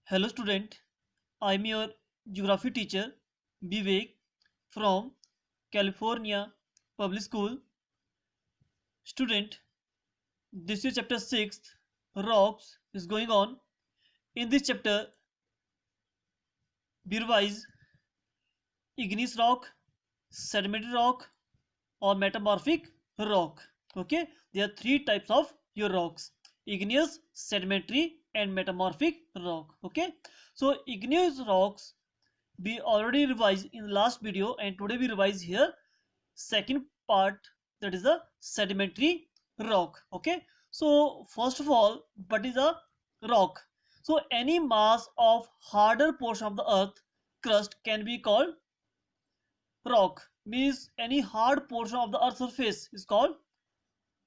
Hello student, I am your geography teacher Vivek from California Public School. Student, this is chapter 6 rocks is going on. In this chapter we revise igneous rock, sedimentary rock or metamorphic rock. Okay, there are three types of your rocks: igneous, sedimentary and metamorphic rock. Okay, so igneous rocks we already revised in the last video, and today we revise here second part, that is the sedimentary rock. Okay, so first of all, what is a rock? So any mass of harder portion of the earth crust can be called rock. Means any hard portion of the earth surface is called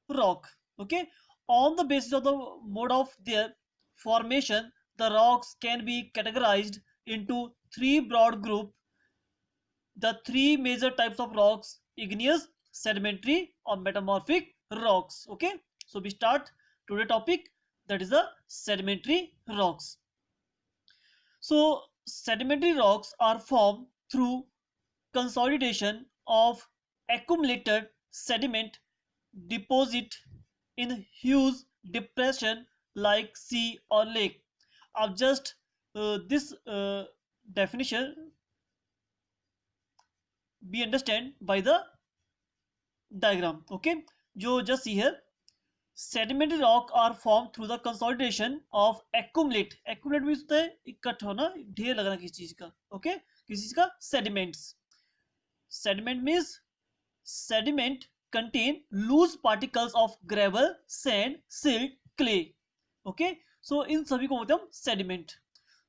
rock. Okay, on the basis of the mode of their formation, the rocks can be categorized into three broad groups. The three major types of rocks: igneous, sedimentary or metamorphic rocks. Okay, so we start today topic, that is the sedimentary rocks. So sedimentary rocks are formed through consolidation of accumulated sediment deposit in huge depression like sea or lake. अब just this definition we understand by the diagram. Okay, जो just see here, sedimentary rock are formed through the consolidation of accumulate. accumulate means होता है इकट्ठा होना, ढेर लगना किसी चीज का. Okay, किसी चीज का sediments. sediment means sediment contain loose particles of gravel, sand, silt, clay. Okay, so इन सभी को बोलते हैं हम sediment.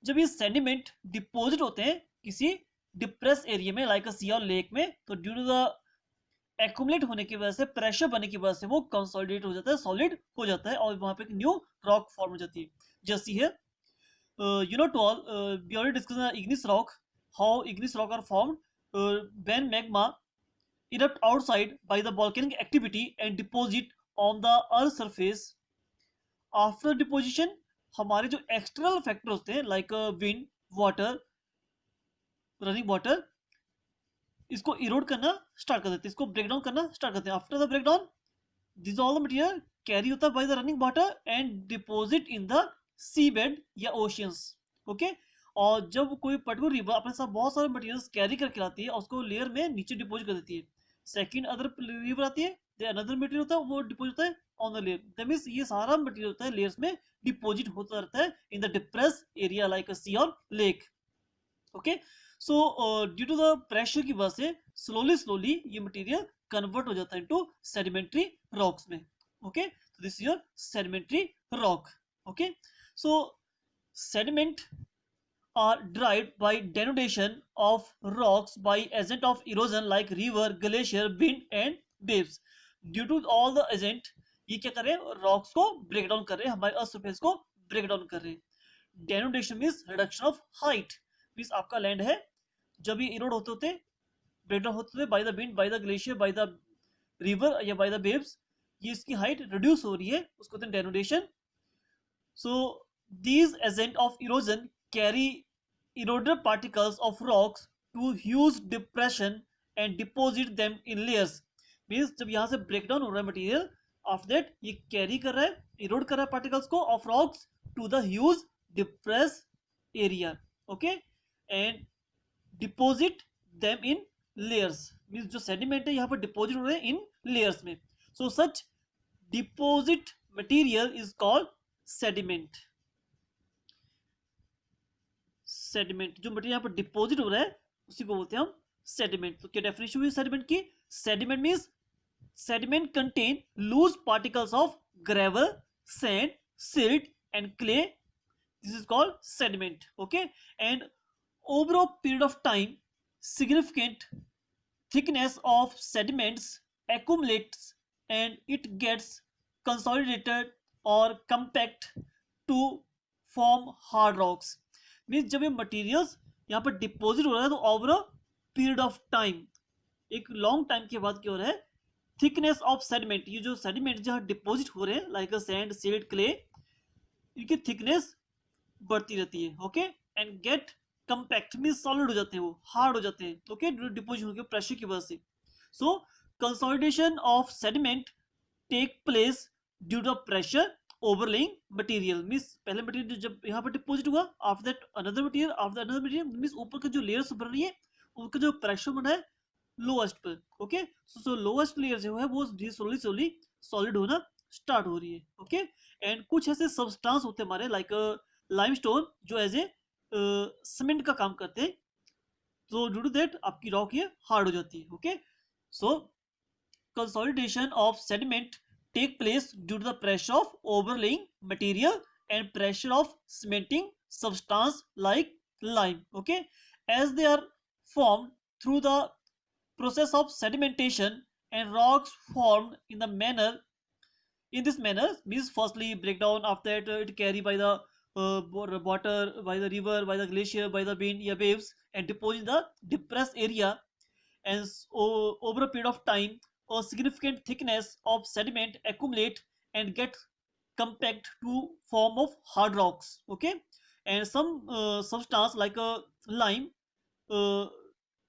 जब ये sediment डिपोजिट होते हैं किसी डिप्रेस एरिया में लाइक सी और लेक में, तो ड्यू टू द एक्यूमुलेट होने की वजह से, प्रेशर बनने की वजह से वो कंसोलिडेट हो जाता है, सॉलिड हो जाता है और वहां पे एक न्यू रॉक फॉर्म हो जाती है. जैसी है to all we already discuss igneous rock, how igneous rock are formed when magma erupt outside by the volcanic activity and deposit on the earth surface. After deposition हमारे जो external factor होते हैं like wind, water, running water, इसको इरोड करना start कर देते हैं, इसको ब्रेक डाउन करना स्टार्ट करते हैं. After the break down this all the material carry होता है by the running water and deposit in the sea bed या ओशियंस. ओके, और जब कोई पर्टिकुलर रिवर अपने साथ बहुत सारे मटेरियल्स कैरी करके लाती है और उसको लेयर में नीचे डिपोजिट कर देती है, सेकंड अदर रिवर आती है, अनदर मटेरियल होता है वो डिपोजिट होता है on the layer. That means ये सारा मटेरियल होता है लेयर्स में डिपोजिट होता रहता है in the depress area like sea और lake. Okay, so due to the pressure की वजह से स्लोली ये मटेरियल कन्वर्ट हो जाता है इनटू सेडिमेंट्री रॉक्स में. ओके, तो this is your sedimentary rock. Okay, so sediment are derived by denudation of rocks by agent of erosion like river, glacier, wind and waves. Due to all the agent, ये क्या कर रहे हैं, rocks को break down कर रहे हैं, हमारे अर्थ सरफेस को ब्रेक डाउन कर रहे हैं. Denudation means reduction of height. Means आपका लैंड है, जब ये इरोड होते होते ब्रेक डाउन होते by the wind, by the glacier, by the river या बाय द वेव्स, ये इसकी हाइट रिड्यूस हो रही है, उसको कहते हैं denudation. So these agent of erosion carry eroded particles of rocks to huge depression and deposit them in layers. Means जब यहाँ से ब्रेक डाउन हो रहा है मटेरियल, आफ्टर दैट ये कैरी कर रहा है, इरोड कर रहा है पार्टिकल्स को of rocks to the huge depress area. Okay, and deposit them in layers. Means जो सेडिमेंट है यहाँ पर डिपोजिट हो रहे हैं इन लेयर्स में. So such deposit material is called sediment. Sediment जो मटेरियल यहाँ पर डिपोजिट हो रहा है उसी को बोलते हैं हम सेडिमेंट. तो क्या डेफिनेशन हुई सेडिमेंट की? Sediment means sediment contain loose particles of gravel, sand, silt and clay. This is called sediment. Okay, and over a period of time significant thickness of sediments accumulates and it gets consolidated or compact to form hard rocks. Means जब ये materials यहाँ पर deposit हो रहा है तो over a period of time, एक long time के बाद क्या हो रहा है, थिकनेस ऑफ सेडिमेंट, ये जो सेडिमेंट जहाँ डिपोजिट हो रहे हैं लाइक सैंड, सिल्ट, क्ले, इनकी थिकनेस बढ़ती रहती है, okay, and get compact mean solid हो जाते हैं, वो हार्ड हो जाते हैं, ओके, डिपोजिट होकर प्रेशर की वजह से. So consolidation of sediment take place due to pressure overlaying material. Means पहले मटेरियल जब यहाँ पर डिपोजिट हुआ, after that another material, after another material, means ऊपर का जो लेयर्स बन रही है उनका जो प्रेशर बना है लोएस्ट पर, ओके. सो लोएस्ट लेयर जो है वो स्लोली स्लोली सॉलिड होना स्टार्ट हो रही है, ओके. एंड कुछ ऐसे सब्सटेंस होते हैं हमारे लाइक लाइमस्टोन जो एज ए सीमेंट का काम करते हैं, तो ड्यू टू दैट आपकी रॉक ये हार्ड हो जाती है, okay. So consolidation of sediment take place due to the pressure of overlaying material and pressure of cementing substance like lime, okay. As they are formed through the process of sedimentation, and rocks formed in this manner means firstly breakdown, after that it carried by the water, by the river, by the glacier, by the wind, yeah, waves, and deposit in the depressed area. And over a period of time a significant thickness of sediment accumulate and get compact to form of hard rocks, okay. And some substance like a lime uh,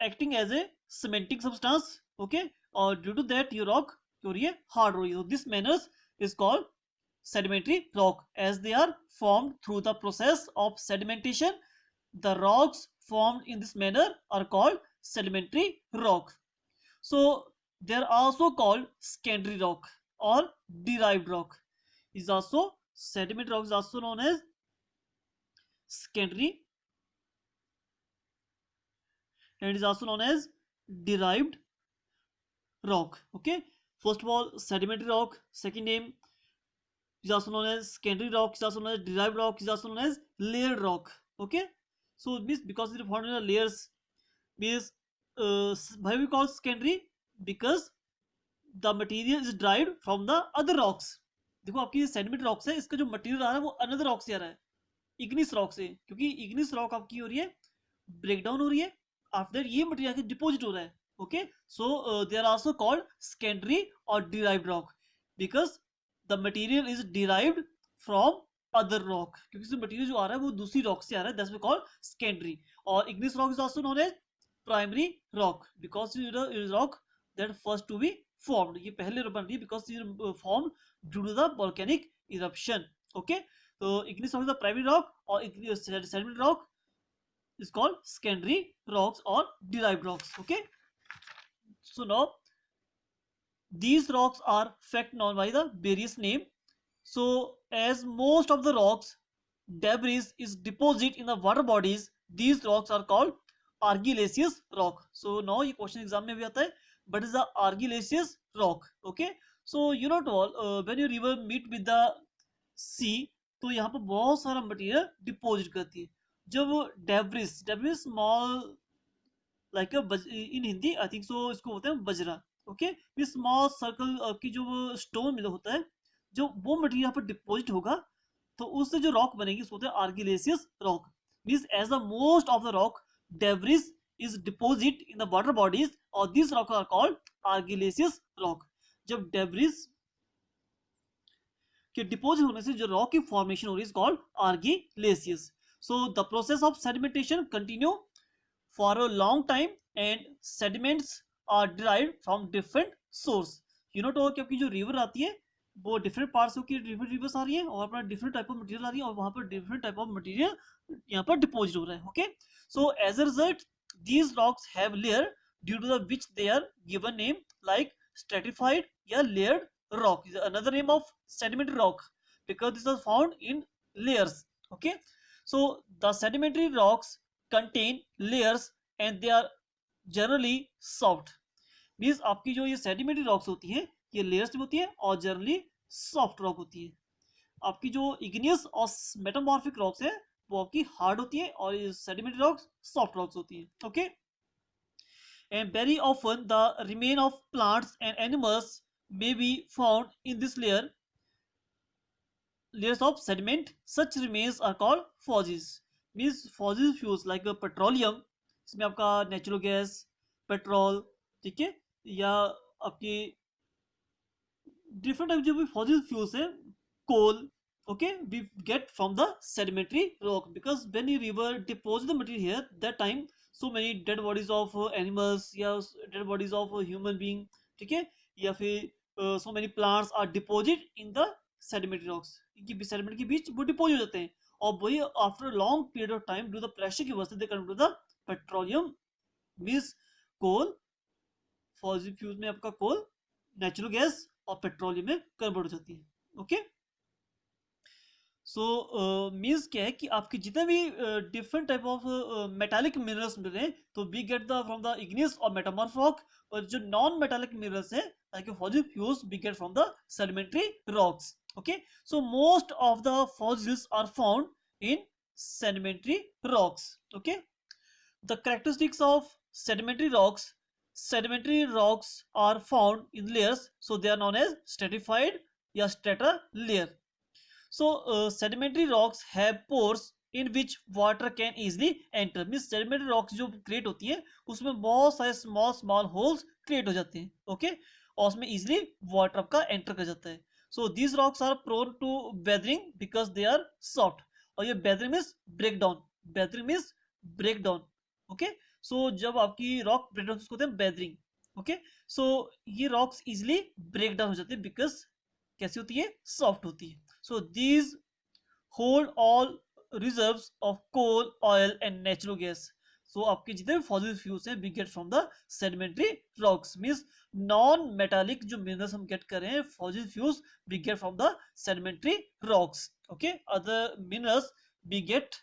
acting as a cementing substance, okay, or due to that your rock your ये hard हो रही है. So this manners is called sedimentary rock. As they are formed through the process of sedimentation, the rocks formed in this manner are called sedimentary rock. So they are also called secondary rock or derived rock. Is also sedimentary rock is also known as secondary and is also known as derived rock. Okay. First of all, sedimentary rock. Second name is also known as secondary rock. Is also known as derived rock. Is also known as layered rock. Okay. So it means because it is found in the layers, means why we call secondary, because the material is derived from the other rocks. देखो आपकी sediment rocks है, इसका जो material आ रहा है वो another rock से आ रहा है, इग्निस रॉक से, क्योंकि इग्निस रॉक आपकी हो रही है ब्रेक डाउन हो रही है, आफ्टर ये मटेरियल आके डिपॉजिट हो रहा है, okay. So they are also called secondary or derived rock because the material is derived from other rock, क्योंकि मटेरियल जो आ रहा है वो दूसरी रॉक से आ रहा है, दैट्स वी कॉल सेकेंडरी. और igneous rock is also known as primary rock because it is rock that first to be formed. ये पहले बन रही है because it is formed due to the volcanic eruption, okay. So igneous rock is the primary rock or sedimentary rock is called secondary rocks or derived rocks, okay. So now these rocks are fact known by the various name. So as most of the rocks debris is deposit in the water bodies, these rocks are called argillaceous rock. So now ये question exam में भी आता है, but is the argillaceous rock, okay. So you know all when your river meet with the sea, तो यहाँ पर बहुत सारा मटेरियल डिपोजिट करती है. जब debris debris small like in Hindi I think so इसको बोलते हैं बजरा, ओके. ये स्मॉल सर्कल की जो स्टोन मिला होता है, जो वो मटेरियल यहाँ पर डिपोजिट होगा, तो उससे जो रॉक बनेगी उसको बोलते हैं argillaceous rock. Means as the most of the rock debris is deposit in the water bodies or these rocks are called argillaceous rock. जब debris के डिपोजिट होने से जो रॉक की फॉर्मेशन हो रही है called argillaceous. So the process of sedimentation continue for a long time and sediments are derived from different source. You know तो कि आपकी जो रिवर आती है वो डिफरेंट पार्ट्स की डिफरेंट रिवर्स आ रही है और अपना डिफरेंट टाइप ऑफ मटेरियल आ रही है और वहां पर डिफरेंट टाइप ऑफ मटेरियल यहाँ पर डिपोजिट हो रहा है, okay. So as a result these rocks have layer due to the which they are given name like stratified या layered rock is another name of sedimentary rock because this is found in layers, okay. So the sedimentary rocks contain layers and they are generally soft. Means आपकी जो ये sedimentary rocks होती हैं ये layers में होती है और जनरली सॉफ्ट रॉक होती है. आपकी जो इग्नियस और मेटामॉर्फिक रॉक्स है वो आपकी हार्ड होती है और सेडिमेंट्री रॉक्स सॉफ्ट रॉक्स होती है, okay. And very often the remain of plants and animals may be found in this layers of sediment. Such remains are called fossils. Means fossil fuels like petroleum, इसमें आपका natural gas, petrol, ठीक है, या आपकी different type जो भी fossil fuels है, कोल, Okay, we get from the sedimentary rock, because when the river deposit the material here, that time so many dead bodies of animals या dead bodies of human being, ठीक है, या फिर so many plants are deposited in the sedimentary rocks, कि sediment के बीच वो depots हो जाते हैं, और वही after a long period of time due to the pressure की वजह से they convert to the petroleum, means coal, fossil fuel में आपका कोल, नेचुरल गैस और पेट्रोलियम में कन्वर्ट हो जाती है. ओके, सो मीन्स क्या है कि आपके जितने भी different type of metallic minerals मिल रहे हैं, तो we get the from the igneous और मेटामॉर्फ रॉक, और जो नॉन मेटालिक मिनरल्स है like fossil fuels we get from the sedimentary rocks. Okay, so most of the fossils are found in sedimentary rocks. Okay, the characteristics of sedimentary rocks are found in layers, so they are known as stratified या strata layer. So sedimentary rocks have pores in which water can easily enter. Means sedimentary rocks जो create होती है उसमें बहुत सारे small holes create हो जाते हैं. Okay, और उसमें easily water आपका enter कर जाता है. So these rocks are prone to weathering because they are soft. और ये weathering means breakdown. ओके, सो जब आपकी रॉक ब्रेक डाउन होते हैं बेदरिंग. ओके, सो ये रॉक्स इजिली ब्रेक डाउन हो जाते हैं बिकॉज कैसी होती है, सॉफ्ट होती है. So these hold all reserves of coal, oil and natural gas. So आपके जितने भी फॉसिल फ्यूल्स हैं we get from the sedimentary rocks. Means non metallic जो मिनरल्स हम गेट कर रहे हैं fossil fuels we get from the sedimentary rocks. Okay, other minerals we get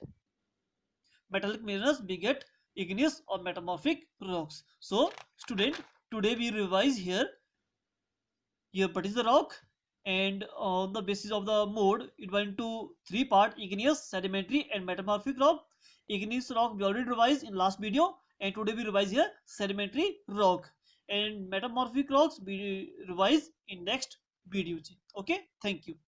metallic minerals, we get igneous or metamorphic rocks. So student, today we revise here what is the rock, and on the basis of the mode it went to three part: igneous, sedimentary and metamorphic rock. Igneous rock we already revised in last video, and today we revise here sedimentary rock, and metamorphic rocks we revise in next video. Okay, thank you.